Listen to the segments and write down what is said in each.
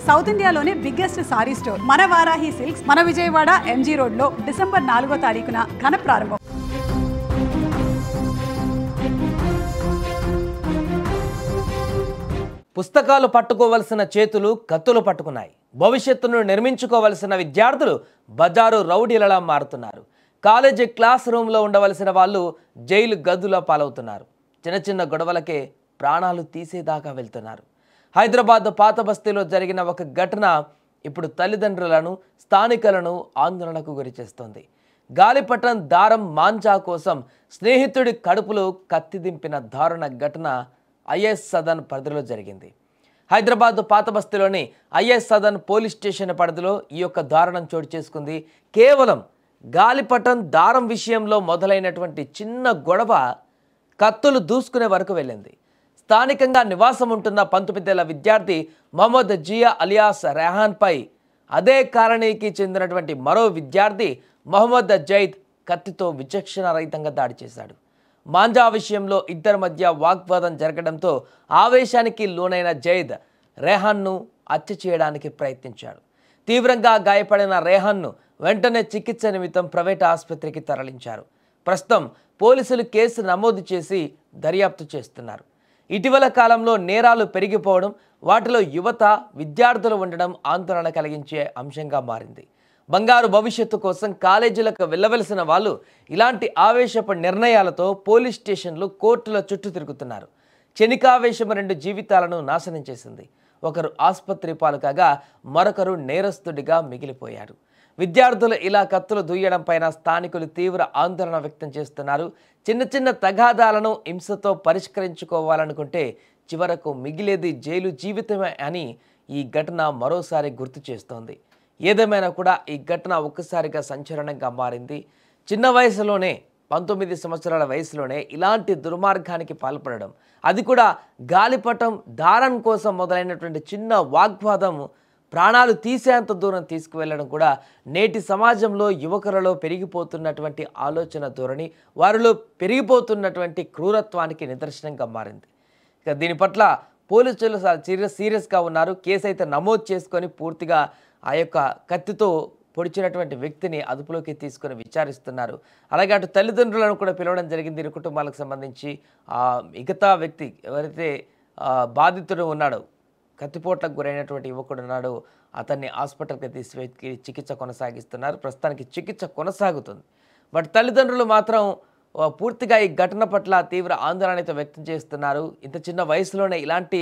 South ఇండియాలోనే biggest sorry store మన Varahi silks మన విజయవాడ ఎంజీ రోడ్ లో డిసెంబర్ 4వ తారీఖున ఘన ప్రారంభం. పుస్తకాలు పట్టుకోవలసిన చేతులు కత్తులు పట్టుకున్నాయి. భవిష్యత్తును నిర్మించుకోవలసిన విద్యార్థులు బజారు రౌడీలలా మారుతున్నారు. కాలేజీ క్లాస్ రూమ్లో ఉండవలసిన వాళ్ళు జైలు గదుల పాలవుతున్నారు. చిన్న చిన్న గొడవలకే ప్రాణాలు తీసేదాకా వెళ్తున్నారు. హైదరాబాద్ పాత బస్తీలో జరిగిన ఒక ఘటన ఇప్పుడు తల్లిదండ్రులను స్థానికులను ఆందోళనకు గురిచేస్తోంది. గాలిపటం దారం మాంజా కోసం స్నేహితుడి కడుపులో కత్తి దింపిన దారుణ ఘటన ఐఎస్ సదన్ పరిధిలో జరిగింది. హైదరాబాద్ పాత బస్తీలోని ఐఎస్ సదన్ పోలీస్ స్టేషన్ పరిధిలో ఈ యొక్క దారుణం చోటు చేసుకుంది. కేవలం గాలిపటం దారం విషయంలో మొదలైనటువంటి చిన్న గొడవ కత్తులు దూసుకునే వరకు వెళ్ళింది. స్థానికంగా నివాసం ఉంటున్న 19 ఏళ్ల విద్యార్థి మొహమ్మద్ జియా అలియాస్ రెహాన్పై అదే కాలనీకి చెందినటువంటి మరో విద్యార్థి మొహమ్మద్ జైద్ కత్తితో విచక్షణ రహితంగా దాడి చేశాడు. మాంజా విషయంలో ఇద్దరి మధ్య వాగ్వాదం జరగడంతో ఆవేశానికి లోనైన జైద్ రెహాన్ను హత్య చేయడానికి ప్రయత్నించాడు. తీవ్రంగా గాయపడిన రెహాన్ను వెంటనే చికిత్స నిమిత్తం ప్రైవేట్ ఆసుపత్రికి తరలించారు. ప్రస్తుతం పోలీసులు కేసు నమోదు చేసి దర్యాప్తు చేస్తున్నారు. ఇటీవల కాలంలో నేరాలు పెరిగిపోవడం, వాటిలో యువత విద్యార్థులు ఉండడం ఆందోళన కలిగించే అంశంగా మారింది. బంగారు భవిష్యత్తు కోసం కాలేజీలకు వెళ్ళవలసిన వాళ్ళు ఇలాంటి ఆవేశపు నిర్ణయాలతో పోలీస్ స్టేషన్లు కోర్టుల చుట్టూ తిరుగుతున్నారు. క్షణికావేశం 2 జీవితాలను నాశనం చేసింది. ఒకరు ఆసుపత్రి పాలు కాగా మరొకరు నేరస్తుడిగా మిగిలిపోయారు. విద్యార్థులు ఇలా కత్తులు దూయడం పైన స్థానికులు తీవ్ర ఆందోళన వ్యక్తం చేస్తున్నారు. చిన్న చిన్న తగాదాలను హింసతో పరిష్కరించుకోవాలనుకుంటే చివరకు మిగిలేది జైలు జీవితమే అని ఈ ఘటన మరోసారి గుర్తు చేస్తోంది. ఏదేమైనా కూడా ఈ ఘటన ఒక్కసారిగా సంచలనంగా మారింది. చిన్న వయసులోనే 19 సంవత్సరాల వయసులోనే ఇలాంటి దుర్మార్గానికి పాల్పడడం, అది కూడా గాలిపటం దారం కోసం మొదలైనటువంటి చిన్న వాగ్వాదం ప్రాణాలు తీసేంత దూరం తీసుకువెళ్ళడం కూడా నేటి సమాజంలో యువకులలో పెరిగిపోతున్నటువంటి ఆలోచన ధోరణి, వారిలో పెరిగిపోతున్నటువంటి క్రూరత్వానికి నిదర్శనంగా మారింది. ఇక దీని పట్ల పోలీసులు సీరియస్గా ఉన్నారు. కేసు అయితే నమోదు చేసుకొని పూర్తిగా ఆ యొక్క కత్తితో పొడిచినటువంటి వ్యక్తిని అదుపులోకి తీసుకొని విచారిస్తున్నారు. అలాగే అటు తల్లిదండ్రులను కూడా పిలవడం జరిగింది. ఇరు కుటుంబాలకు సంబంధించి మిగతా వ్యక్తి ఎవరైతే బాధితుడు ఉన్నాడో, కత్తిపోట్లకు గురైనటువంటి యువకుడు ఉన్నాడు, అతన్ని హాస్పిటల్కి తీసుకెళ్ళి చికిత్స కొనసాగిస్తున్నారు. ప్రస్తుతానికి చికిత్స కొనసాగుతుంది. బట్ తల్లిదండ్రులు మాత్రం పూర్తిగా ఈ ఘటన పట్ల తీవ్ర ఆందోళనతో వ్యక్తం చేస్తున్నారు. ఇంత చిన్న వయసులోనే ఇలాంటి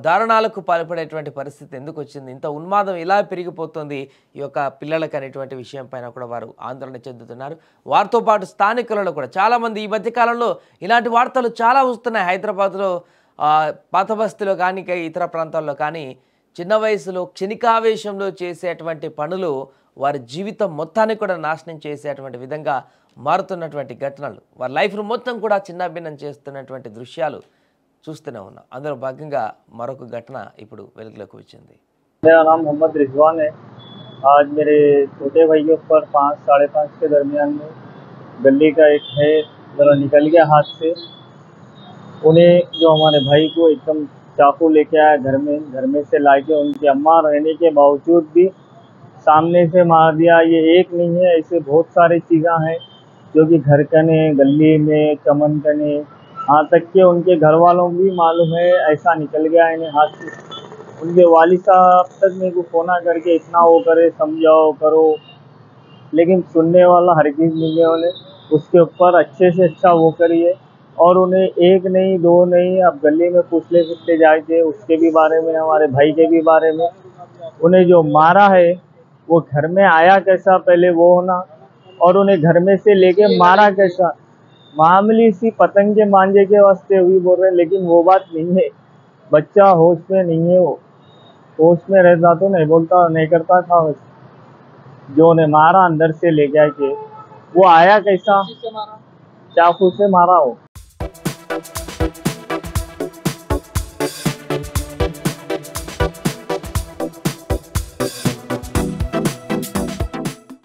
దారుణాలకు పాల్పడేటువంటి పరిస్థితి ఎందుకు వచ్చింది, ఇంత ఉన్మాదం ఇలా పెరిగిపోతుంది ఈ యొక్క పిల్లలకు అనేటువంటి విషయం పైన కూడా వారు ఆందోళన చెందుతున్నారు. వారితో పాటు స్థానికులలో కూడా చాలామంది ఈ మధ్యకాలంలో ఇలాంటి వార్తలు చాలా వస్తున్నాయి. హైదరాబాద్లో పాత బస్తీలో కానీ ఇతర ప్రాంతాల్లో కానీ చిన్న వయసులో క్షణికావేశంలో చేసేటువంటి పనులు వారి జీవితం మొత్తాన్ని కూడా నాశనం చేసేటువంటి విధంగా మారుతున్నటువంటి ఘటనలు, వారి లైఫ్ను మొత్తం కూడా చిన్నాభిన్నం చేస్తున్నటువంటి దృశ్యాలు చూస్తూనే ఉన్నాం. అందులో భాగంగా మరొక ఘటన ఇప్పుడు వెలుగులోకి వచ్చింది. मेरा नाम मोहम्मद रिजवान है। आज मेरे छोटे भाइयों पर 5 साढ़े 5 के दरमियान में गली का एक है ज़रा निकल गया हाथ से। उन्हें जो हमारे भाई को एकदम चाकू लेके आया घर में से लाके उनकी अम्मा रहने के बावजूद भी सामने से मार दिया। ये एक नहीं है, ऐसे बहुत सारी चीज़ें हैं जो कि घर कने गली में चमन कने, यहाँ तक कि उनके घर वालों को भी मालूम है ऐसा निकल गया इन्हें हाथ से। उनके वालिद साहब तक मेरे को फ़ोन करके इतना वो करे, समझाओ करो, लेकिन सुनने वाला हरगिज़ नहीं है। उन्हें उसके ऊपर अच्छे से अच्छा वो करिए और उन्हें एक नहीं 2 नहीं, अब गली में पूछते फिरते जाए उसके भी बारे में, हमारे भाई के भी बारे में। उन्हें जो मारा है वो घर में आया कैसा पहले वो होना, और उन्हें घर में से लेके मारा कैसा। मामूली सी पतंग के मांझे के वास्ते हुई बोल रहे हैं, लेकिन वो बात नहीं है। बच्चा होश में नहीं है, वो होश में रहता तो नहीं बोलता नहीं करता था। जो उन्हें मारा अंदर से ले गया कि वो आया कैसा, चाकू से मारा हो।